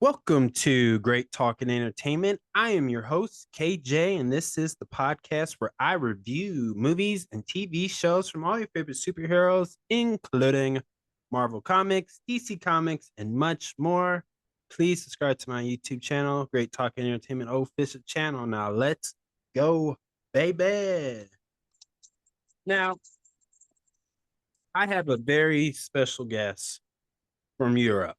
Welcome to Great Talk and Entertainment. I am your host, KJ, and this is the podcast where I review movies and TV shows from all your favorite superheroes, including Marvel Comics, DC Comics, and much more. Please subscribe to my YouTube channel, Great Talk and Entertainment official channel. Now, let's go, baby. Now, I have a very special guest from Europe.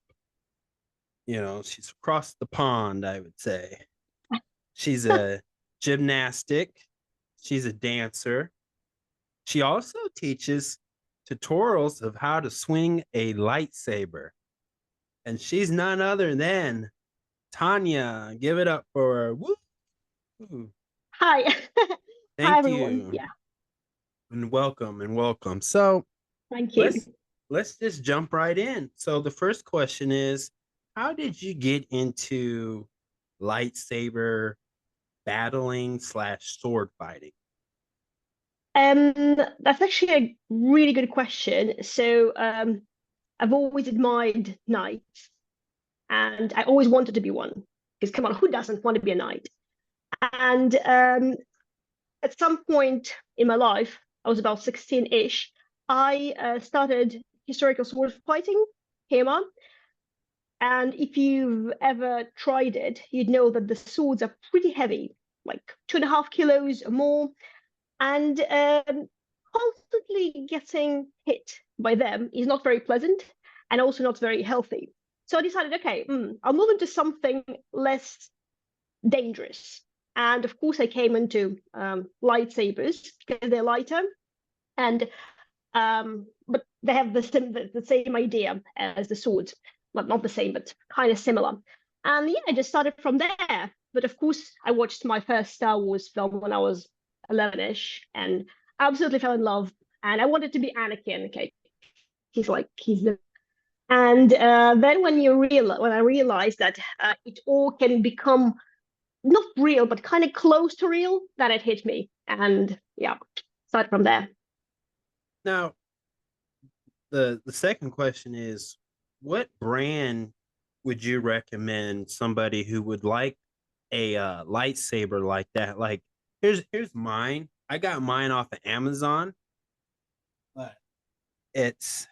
She's across the pond, I would say. She's a gymnastic. She's a dancer. She also teaches tutorials of how to swing a lightsaber. And she's none other than Tanya. Give it up for her. Woo! Hi. Hi, Thank everyone. you. Yeah, And welcome. So thank you. let's just jump right in. So the first question is, how did you get into lightsaber battling/sword fighting? That's actually a really good question. I've always admired knights, and I always wanted to be one. Because come on, who doesn't want to be a knight? And at some point in my life, I was about 16-ish, I started historical sword fighting, HEMA. And if you've ever tried it, you'd know that the swords are pretty heavy, like 2.5 kilos or more. And constantly getting hit by them is not very pleasant and also not very healthy. So I decided, okay, I'll move into something less dangerous. And of course, I came into lightsabers because they're lighter, and but they have the same idea as the swords. Well, not the same, but kind of similar. And yeah, I just started from there. But of course, I watched my first Star Wars film when I was 11ish and absolutely fell in love. And I wanted to be Anakin. Okay, he's the. And then when I realized that it all can become not real, but kind of close to real, that it hit me. And yeah, started from there. Now, the second question is, what brand would you recommend somebody who would like a lightsaber like that? Like, here's mine. I got mine off of Amazon, but it's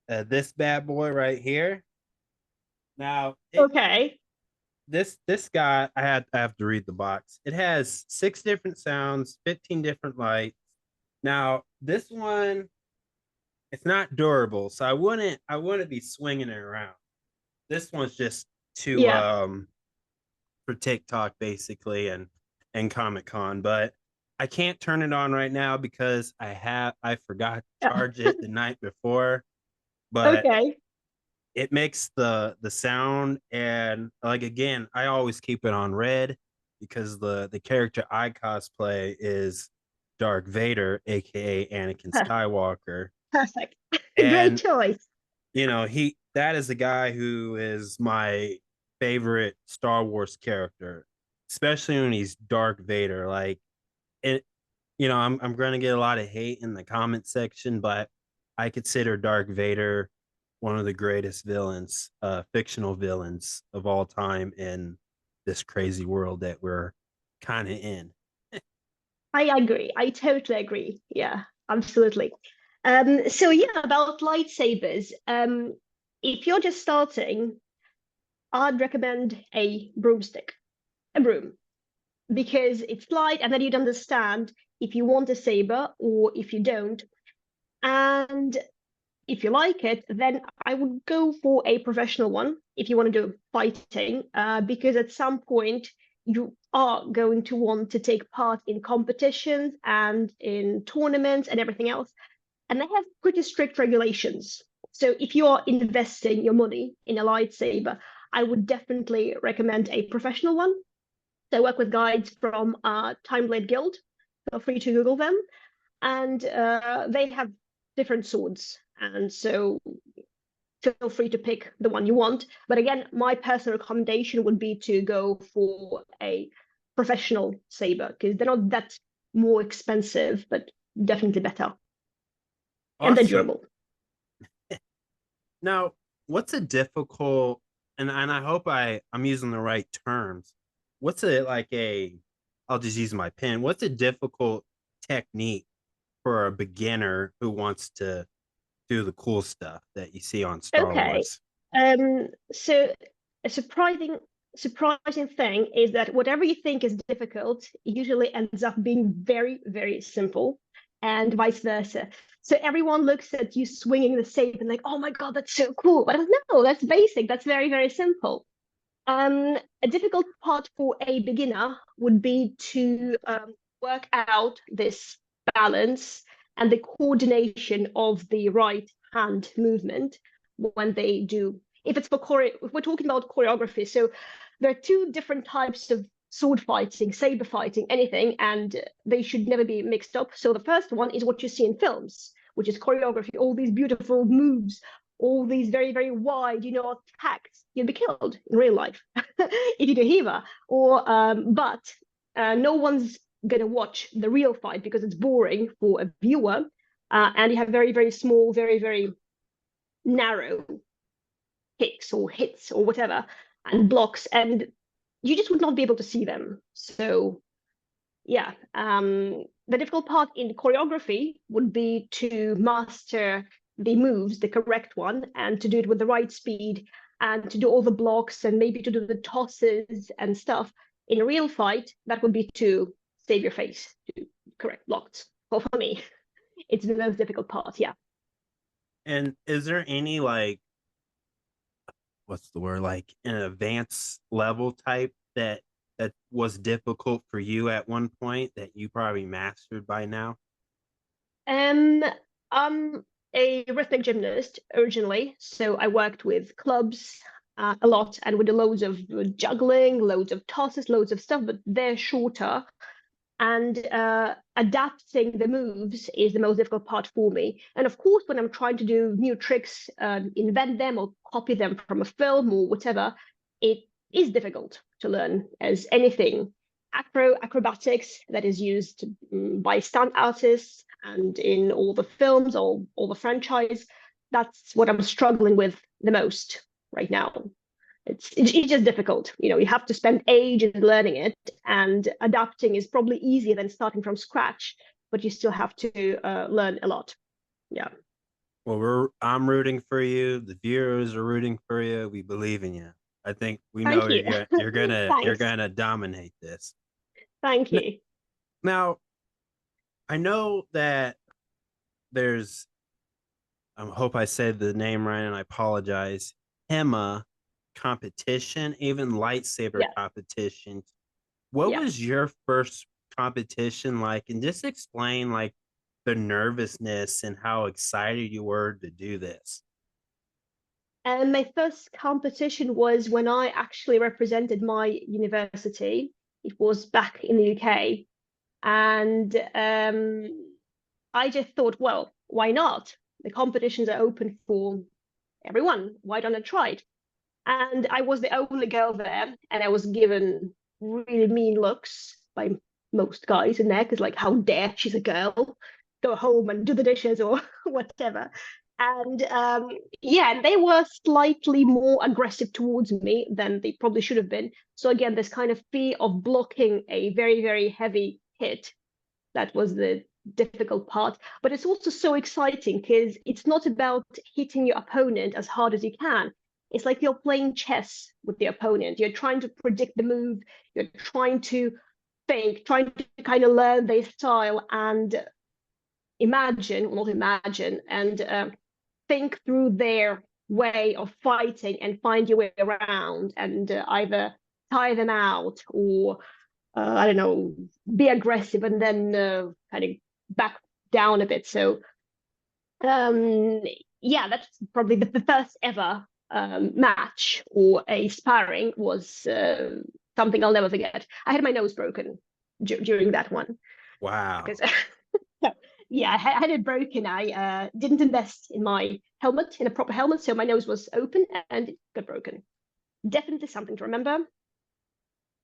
this bad boy right here. Now, Okay. this guy, I have to read the box. It has 6 different sounds, 15 different lights. Now, this one, it's not durable, so I wouldn't be swinging it around. This one's just to Yeah. for TikTok basically and Comic Con, but I can't turn it on right now because I forgot to Yeah. charge it the night before, but Okay. it makes the sound. And like, again, I always keep it on red because the character I cosplay is Dark Vader, aka Anakin Skywalker. Perfect. Great And choice. he that is the guy who is my favorite Star Wars character, especially when he's Dark Vader. Like, it, I'm gonna get a lot of hate in the comment section, but I consider Dark Vader one of the greatest villains, fictional villains of all time in this crazy world that we're kind of in. I agree. I totally agree. Yeah, absolutely. So yeah, about lightsabers. If you're just starting, I'd recommend a broomstick, a broom, because it's light and then you'd understand if you want a saber or if you don't. And if you like it, then I would go for a professional one if you want to do fighting, because at some point you are going to want to take part in competitions and in tournaments and everything else. And they have pretty strict regulations. So if you are investing your money in a lightsaber, I would definitely recommend a professional one. So I work with guides from Time Blade Guild. Feel free to Google them, and they have different swords, and so feel free to pick the one you want. But again, my personal recommendation would be to go for a professional saber because they're not that more expensive, but definitely better and they're Awesome. durable. Now, what's a difficult and I hope I'm using the right terms. What's a like a I'll just use my pen. What's a difficult technique for a beginner who wants to do the cool stuff that you see on Star Okay. Wars? So a surprising thing is that whatever you think is difficult usually ends up being very, very simple, and vice versa. So everyone looks at you swinging the saber and like, oh my God, that's so cool. But no, that's basic. That's very, very simple. A difficult part for a beginner would be to work out this balance and the coordination of the right hand movement when they do. If it's for choreo, if we're talking about choreography, so there are two different types of sword fighting, saber fighting, anything, and they should never be mixed up. So the first one is what you see in films, which is choreography, all these beautiful moves, all these very, very wide, attacks. You'd be killed in real life if you do HEVA. But no one's gonna watch the real fight because it's boring for a viewer, and you have very, very small, very, very narrow kicks or hits or whatever and blocks, and you just would not be able to see them. So yeah, the difficult part in choreography would be to master the moves, the correct one, and to do it with the right speed, and to do all the blocks, and maybe to do the tosses and stuff. In a real fight, that would be to save your face, to correct blocks. Well, for me, it's the most difficult part. Yeah. And is there any like what's the word like an advanced level type that was difficult for you at one point that you probably mastered by now? Um, I'm a rhythmic gymnast originally, so I worked with clubs a lot and with loads of juggling, loads of tosses, loads of stuff, but they're shorter. And adapting the moves is the most difficult part for me. And of course, when I'm trying to do new tricks, invent them or copy them from a film or whatever, it is difficult to learn as anything. Acrobatics that is used by stunt artists and in all the films or all the franchise, that's what I'm struggling with the most right now. It's just difficult. You have to spend ages learning it, and adapting is probably easier than starting from scratch, but you still have to learn a lot. Yeah. Well, I'm rooting for you. The viewers are rooting for you. We believe in you. I think we know Thank you. you're Thanks. gonna dominate this. Thank you. Now, I know that there's I hope I said the name right and I apologize. HEMA competition, even lightsaber Yeah. competitions. What Yeah. was your first competition like? And just explain like the nervousness and how excited you were to do this. And my first competition was when I actually represented my university. It was back in the UK. And I just thought, well, why not? The competitions are open for everyone. Why don't I try it? And I was the only girl there, and I was given really mean looks by most guys in there because, like, how dare she's a girl go home and do the dishes or whatever. And yeah, and they were slightly more aggressive towards me than they probably should have been. So again, this kind of fear of blocking a very, very heavy hit, that was the difficult part. But it's also so exciting because it's not about hitting your opponent as hard as you can. It's like you're playing chess with the opponent. You're trying to predict the move, you're trying to think, trying to kind of learn their style and imagine, well, not imagine, and think through their way of fighting and find your way around and either tire them out or I don't know, be aggressive and then kind of back down a bit. So um, yeah, that's probably the first ever match or a sparring was something I'll never forget. I had my nose broken during that one Wow. because yeah, I had it broken. I didn't invest in my helmet, in a proper helmet, so my nose was open and it got broken. Definitely something to remember.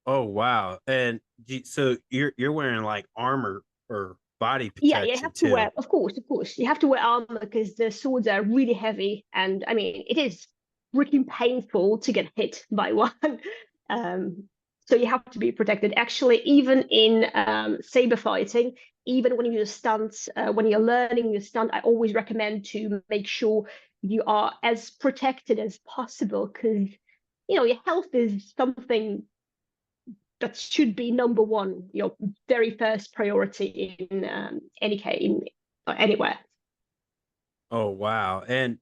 Oh wow. And so you're wearing like armor or body Yeah, you protection have to too. wear, of course, you have to wear armor because the swords are really heavy, and I mean, it is freaking painful to get hit by one. Um, so you have to be protected. Actually, even in saber fighting, even when you do stunts, when you're learning your stunt, I always recommend to make sure you are as protected as possible, because your health is something that should be number one, your very first priority in any case, anywhere. Oh wow. And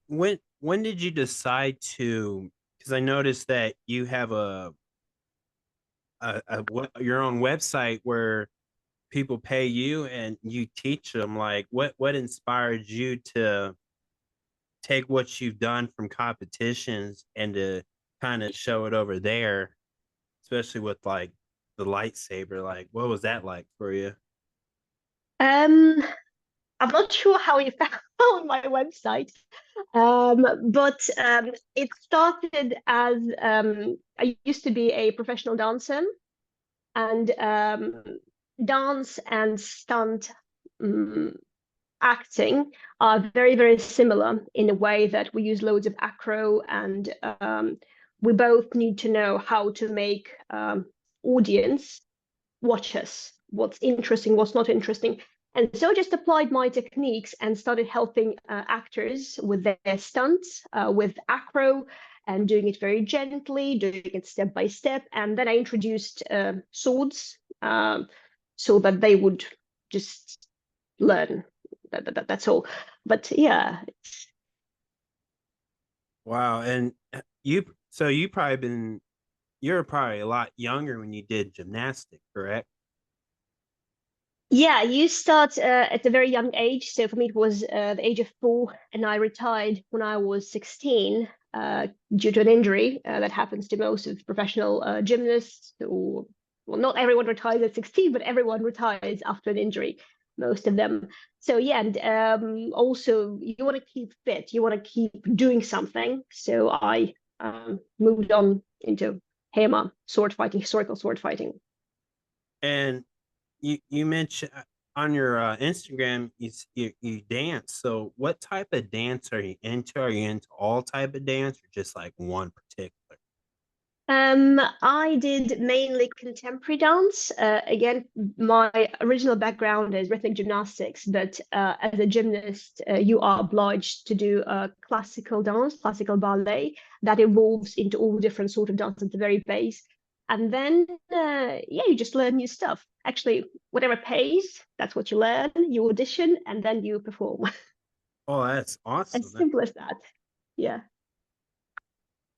when did you decide to, because I noticed that you have your own website where people pay you and you teach them, like what inspired you to take what you've done from competitions and to kind of show it over there, especially with like the lightsaber? Like, what was that like for you? Um, I'm not sure how you found my website, but it started as I used to be a professional dancer, and dance and stunt um, acting are very, very similar in a way that we use loads of acro, and we both need to know how to make audience watch us, what's interesting, what's not interesting. And so I just applied my techniques and started helping actors with their stunts, with acro, and doing it very gently, doing it step by step. And then I introduced swords, so that they would just learn. That's all. But yeah. Wow. And you probably you're probably a lot younger when you did gymnastics, correct? Yeah, you start at a very young age. So for me, it was the age of 4, and I retired when I was 16 due to an injury that happens to most of professional gymnasts. Or, well, not everyone retires at 16, but everyone retires after an injury, most of them. So yeah, and also you want to keep fit, you want to keep doing something. So I moved on into HEMA, sword fighting, historical sword fighting. And you mentioned on your Instagram you dance. So what type of dance are you into? Are you into all type of dance or just like one particular? I did mainly contemporary dance. Again, my original background is rhythmic gymnastics, but as a gymnast, you are obliged to do classical dance, classical ballet that evolves into all different sort of dance at the very base. And then, yeah, you just learn new stuff. Actually, whatever pays, that's what you learn. You audition, and then you perform. Oh, that's As awesome. simple as that. Yeah.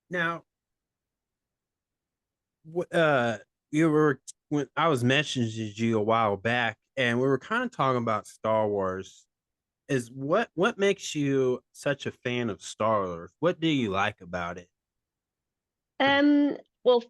Now, you were when I was messaging you a while back, and we were kind of talking about Star Wars. Is what makes you such a fan of Star Wars? What do you like about it? Well,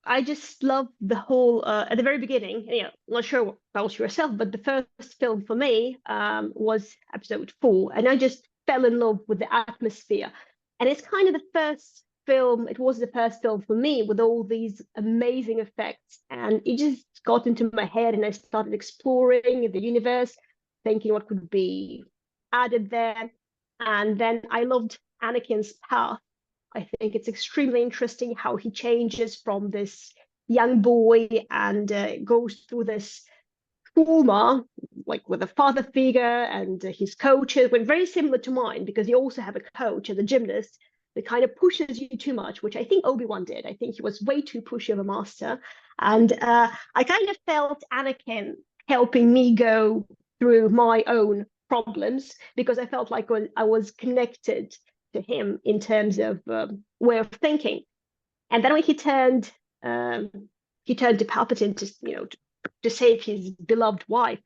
I just love the whole at the very beginning, not sure about yourself, but the first film for me was episode 4, and I just fell in love with the atmosphere. And it's kind of the first film, it was the first film for me with all these amazing effects, and it just got into my head, and I started exploring the universe, thinking what could be added there. And then I loved Anakin's path. I think it's extremely interesting how he changes from this young boy and goes through this trauma, like with a father figure and his coaches, were very similar to mine, because you also have a coach as a gymnast that kind of pushes you too much, which I think Obi-Wan did. I think he was way too pushy of a master. And I kind of felt Anakin helping me go through my own problems, because I felt like I was connected to him in terms of way of thinking. And then when um, he turned to Palpatine to save his beloved wife.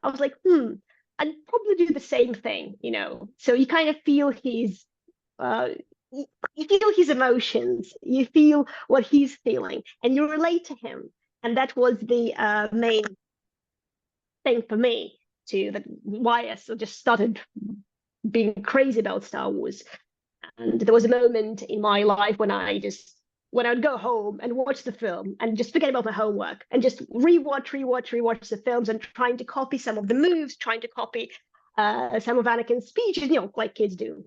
I was like, I'd probably do the same thing. So you kind of feel uh, you feel his emotions, you feel what he's feeling, and you relate to him. And that was the main thing for me too. That why I just started being crazy about Star Wars. And there was a moment in my life when I'd go home and watch the film and just forget about my homework and just rewatch the films, and trying to copy some of the moves, trying to copy some of Anakin's speeches, like kids do.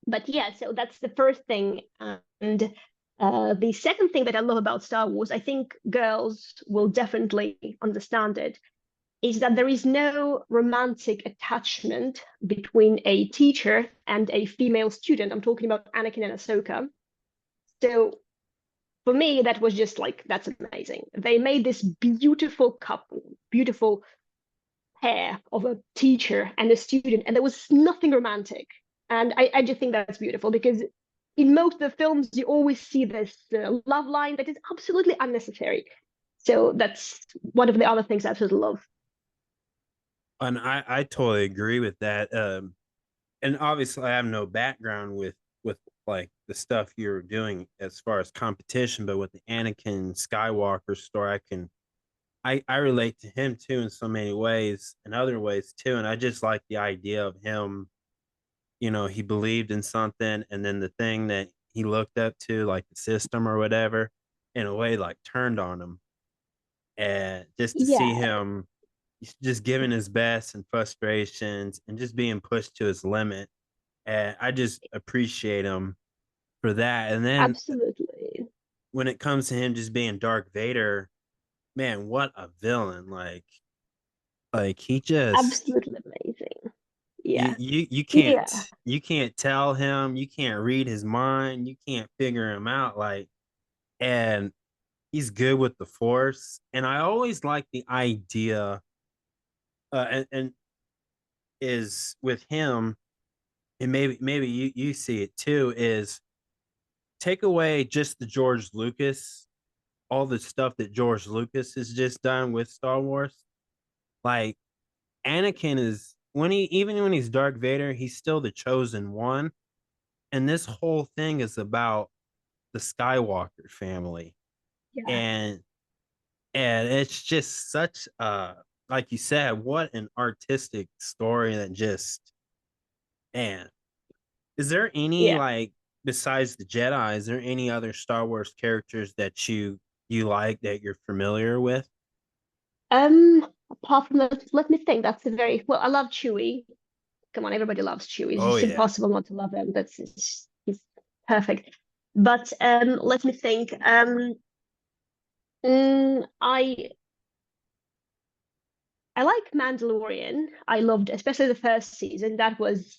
But yeah, so that's the first thing. And the second thing that I love about Star Wars, I think girls will definitely understand it, is that there is no romantic attachment between a teacher and a female student. I'm talking about Anakin and Ahsoka. So for me, that was just like, that's amazing. They made this beautiful couple, beautiful pair of a teacher and a student, and there was nothing romantic. And I just think that's beautiful because in most of the films, you always see this love line that is absolutely unnecessary. So that's one of the other things I absolutely love. And I totally agree with that. And obviously I have no background with like the stuff you're doing as far as competition, but with the Anakin Skywalker story, I relate to him too in so many ways, in other ways too. And I just like the idea of him, he believed in something, and then the thing that he looked up to, like the system or whatever, in a way like turned on him. And just to see Yeah, him just giving his best and frustrations and just being pushed to his limit. And I just appreciate him for that. And then absolutely. when it comes to him just being Dark Vader, man, what a villain. Like he just Absolutely amazing. you Yeah. you you can't Yeah. you can't tell him, you can't read his mind, you can't figure him out. And he's good with the force. And I always like the idea, and is with him, and maybe you see it too, is take away just the George Lucas, all the stuff that George Lucas has just done with Star Wars. Like Anakin is, when he even when he's Dark Vader, he's still the chosen one. And this whole thing is about the Skywalker family. Yeah. And it's just such like you said, what an artistic story that just, man. Is there any, Yeah. like, besides the Jedi, is there any other Star Wars characters that you like, that you're familiar with? Apart from that, let me think. That's a very well, I love Chewie. Come on, everybody loves Chewie. It's Oh just yeah. impossible not to love him. He's perfect. But let me think. I like Mandalorian. I loved, especially the first season. That was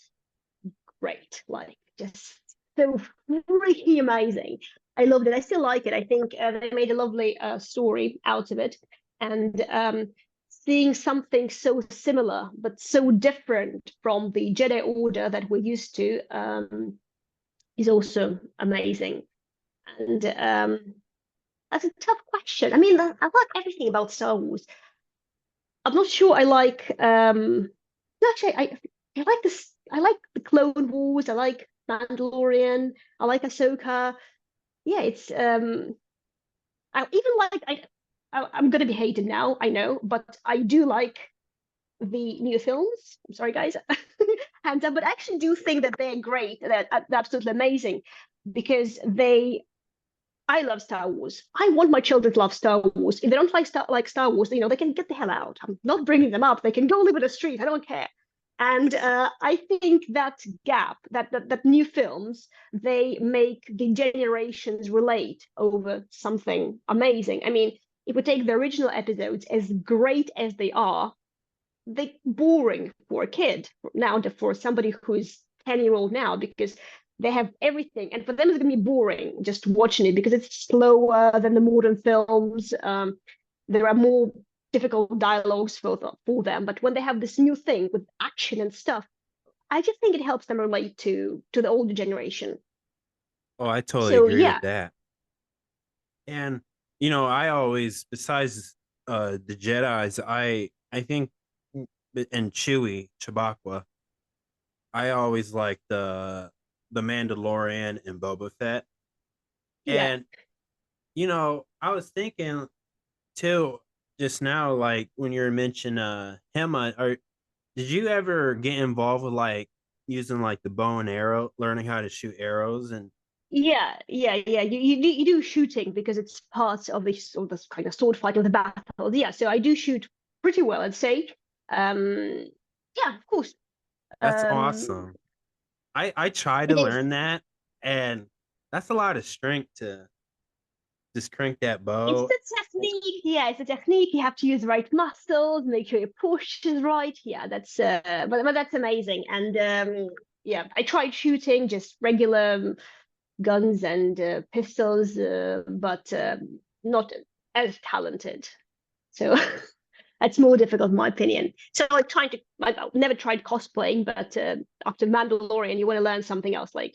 great. Like just so freaking amazing. I loved it. I still like it. I think they made a lovely story out of it, and seeing something so similar but so different from the Jedi Order that we're used to is also amazing. And that's a tough question. I mean, I like everything about Star Wars. I'm not sure I like no, actually I like this I like the Clone Wars, I like Mandalorian, I like Ahsoka. Yeah, it's I even like I'm gonna be hated now, I know, but I do like the new films. I'm sorry guys. And but I actually do think that they're great, they're absolutely amazing because they I love Star Wars. I want my children to love Star Wars. If they don't like Star Wars, they can get the hell out. I'm not bringing them up. They can go live in the street. I don't care. And I think that gap, that new films, they make the generations relate over something amazing. I mean, if we take the original episodes, as great as they boring for a kid now, for somebody who's 10-year old now, because they have everything, and for them it's going to be boring just watching it because it's slower than the modern films. There are more difficult dialogues for them, but when they have this new thing with action and stuff, I just think it helps them relate to the older generation. Oh, I totally So agree with yeah. that. And I always, besides the Jedi's, I think, and Chewbacca, I always like the Mandalorian and Boba Fett. Yeah. And I was thinking too just now, like when you were mentioning him, did you ever get involved with like using like the bow and arrow, learning how to shoot arrows? And Yeah. You do shooting because it's part of this kind of sword fight of the battle. Yeah, so I do shoot pretty well, I'd say. Um, yeah, of course. that's Um, awesome. I try to It is. learn that, and that's a lot of strength to just crank that It's bow. the technique. Yeah, it's the technique. You have to use the right muscles, make sure your push is right. Yeah, but that's amazing. And yeah, I tried shooting just regular guns and pistols, but not as talented. So that's more difficult, in my opinion. So I've never tried cosplaying, but after Mandalorian, you want to learn something else. Like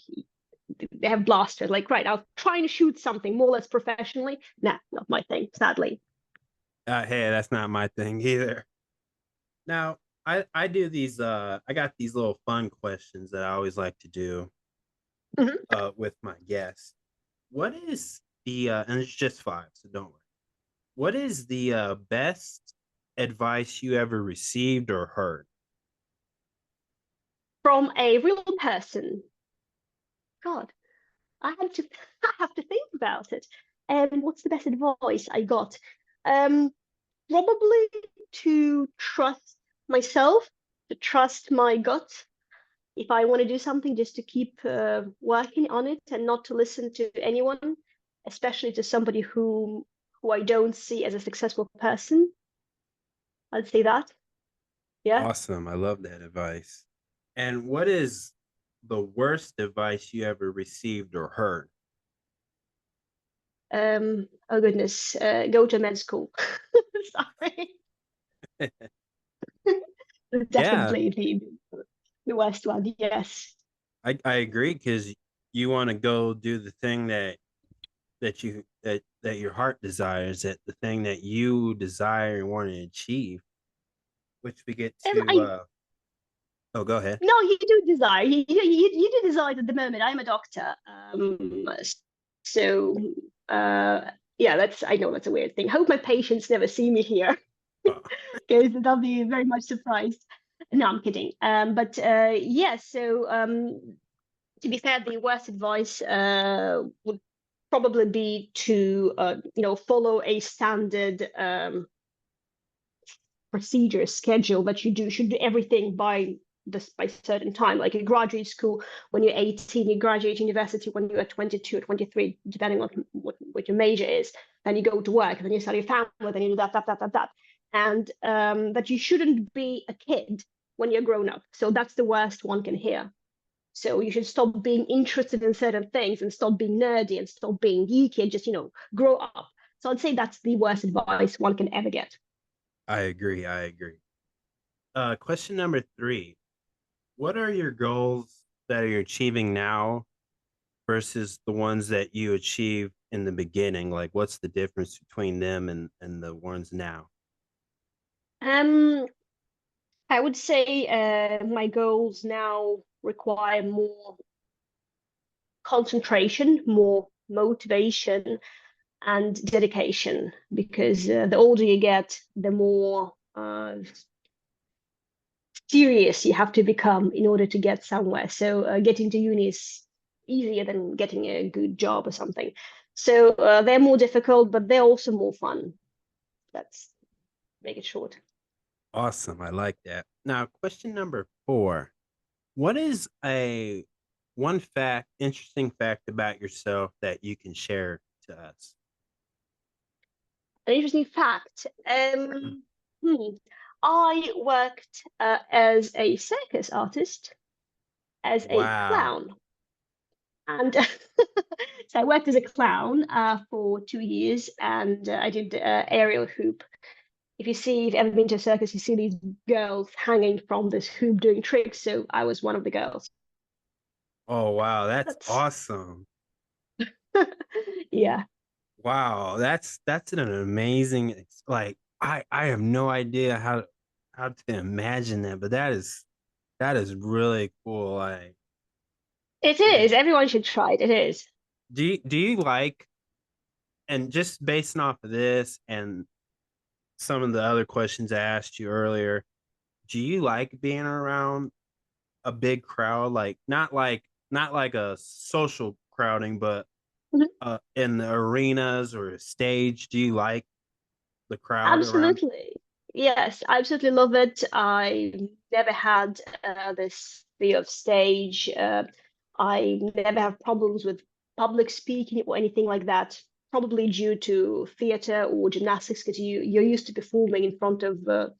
they have blasters. Like, right, I'll try and shoot something more or less professionally. Nah, not my thing, sadly. Hey, that's not my thing either. Now, I do these I got these little fun questions that I always like to do Mhm. with my guests. What is the and it's just five, so don't worry. What is the best advice you ever received or heard? From a real person. God, I have to I have to think about it. What's the best advice I got? Um, Probably to trust myself, to trust my gut. If I want to do something, just to keep working on it and not to listen to anyone, especially to somebody who I don't see as a successful person. I'd say that. Yeah. Awesome. I love that advice. And what is the worst advice you ever received or heard? Oh goodness. Go to med school. Sorry. Yeah, Definitely the worst one. Yes. I agree because you want to go do the thing that your heart desires, that the thing that you desire and want to achieve, which we get to I oh go ahead. No, you do desire. You do desire at the moment. I'm a doctor. So yeah, that's I know that's a weird thing. Hope my patients never see me here Uh, because they'll be very much surprised. No, I'm kidding. But yeah, so to be fair, the worst advice would probably be to follow a standard procedure schedule that you do should do everything by this by certain time. Like in graduate school, when you're 18, you graduate university when you're 22 or 23, depending on what your major is. Then you go to work, then you start your family, then you do that. And that you shouldn't be a kid when you're grown up. So that's the worst one can hear. So you should stop being interested in certain things and stop being nerdy and stop being geeky and just, grow up. So I'd say that's the worst advice one can ever get. I agree. I agree. Question number three. What are your goals that you're achieving now versus the ones that you achieved in the beginning? Like, what's the difference between them and the ones now? Um, I would say my goals now require more concentration, more motivation, and dedication because the older you get, the more serious you have to become in order to get somewhere. So getting to uni is easier than getting a good job or something. So they're more difficult, but they're also more fun. Let's make it short. Awesome. I like that. Now, question number four. What is a one fact, interesting fact about yourself that you can share to us? An interesting fact. Hmm, I worked as a circus artist, as a Wow. clown. And so I worked as a clown for 2 years and I did aerial hoop. If you've ever been to a circus, you see these girls hanging from this hoop doing tricks. So I was one of the girls. Oh, wow. That's That's, awesome. yeah, Wow. That's an amazing like I have no idea how to imagine that, but that is really cool. Like, it is. man, Everyone should try it. It is. do you like and just based off of this and some of the other questions I asked you earlier, do you like being around a big crowd? Like not like a social crowding, but Mhm. in the arenas or stage, do you like the crowd around? Absolutely. Yes, I absolutely love it. I never had this. fear of stage. I never have problems with public speaking or anything like that. Probably due to theater or gymnastics, because you're used to performing in front of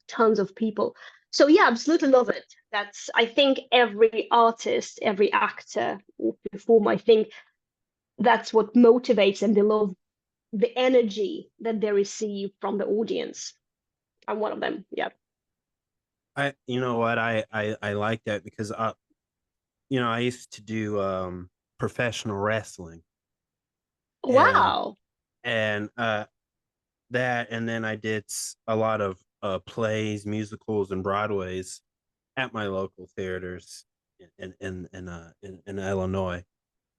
tons of people. So yeah, absolutely love it. That's I think every artist, every actor or performer, I think that's what motivates them. They love the energy that they receive from the audience. I'm one of them. Yeah. You know what, I like that because I used to do professional wrestling, and Wow. and that, and then I did a lot of plays, musicals, and Broadways at my local theaters in Illinois.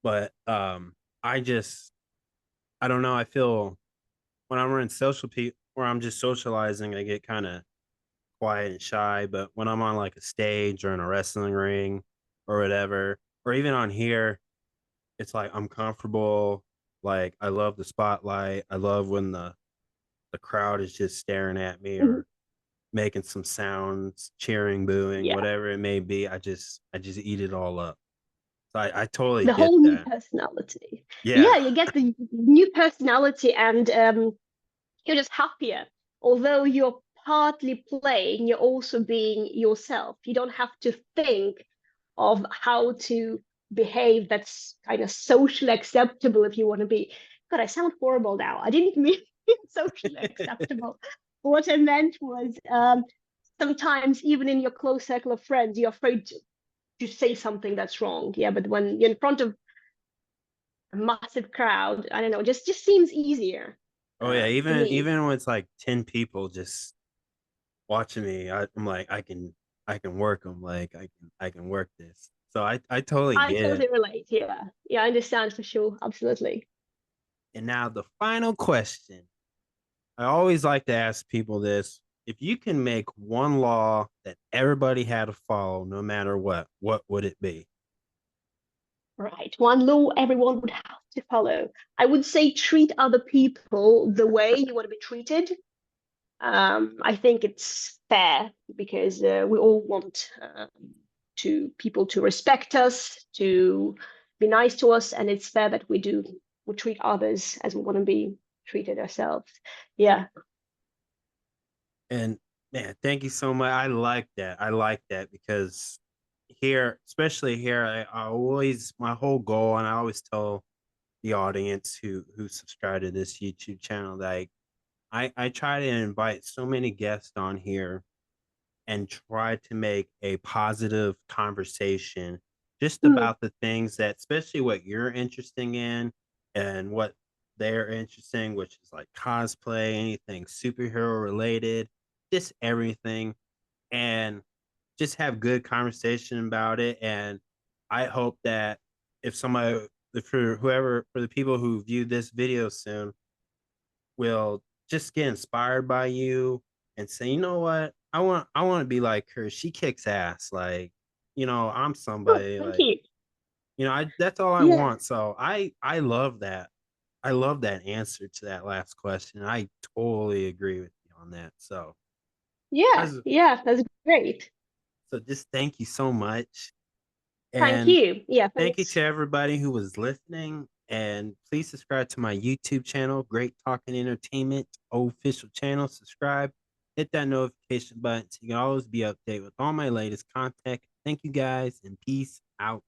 But I just I don't know. I feel when I'm around social people, where I'm just socializing, I get kind of quiet and shy. But when I'm on like a stage or in a wrestling ring or whatever, or even on here, it's like I'm comfortable. Like I love the spotlight. I love when the crowd is just staring at me Mhm. or making some sounds, cheering, booing, Yeah. whatever it may be. I just eat it all up. So I totally The get whole new that. personality. Yeah. Yeah, you get the new personality, and you're just happier. Although you're partly playing, you're also being yourself. You don't have to think of how to behave that's kind of socially acceptable if you want to be. God, I sound horrible now. I didn't mean socially acceptable. What I meant was sometimes even in your close circle of friends, you're afraid to say something that's wrong. Yeah, but when you're in front of a massive crowd, I don't know, just seems easier Oh yeah, to even me. even when it's like 10 people just watching me, I'm like I can work them, like I can work this. So I totally I get it. totally relate. Yeah, yeah, I understand for sure. Absolutely. And now the final question. I always like to ask people this. If you can make one law that everybody had to follow no matter what would it be? Right. One law everyone would have to follow. I would say treat other people the way you want to be treated. I think it's fair because we all want to people to respect us, to be nice to us, and it's fair that we treat others as we want to be treated ourselves. Yeah. And man, thank you so much. I like that. I like that because here, especially here, I always my whole goal, and I always tell the audience who subscribe to this YouTube channel that I try to invite so many guests on here and try to make a positive conversation just Mm, about the things that, especially what you're interested in and what they're interested in, which is like cosplay, anything superhero related, just everything, and just have good conversation about it. And I hope that if somebody, for whoever, for the people who view this video soon, will just get inspired by you and say, you know what, I want to be like her. She kicks ass. Like, I'm oh, somebody thank like, you. I that's all I Yeah. want. So I love that. I love that answer to that last question. I totally agree with you on that. So Yeah. as Yeah. That's great. so just thank you so much. Thank And you. Yeah. thank you to Thanks. everybody who was listening. And please subscribe to my YouTube channel, Great Talking Entertainment official channel. Subscribe, hit that notification button so you can always be updated with all my latest content. Thank you guys, and peace out.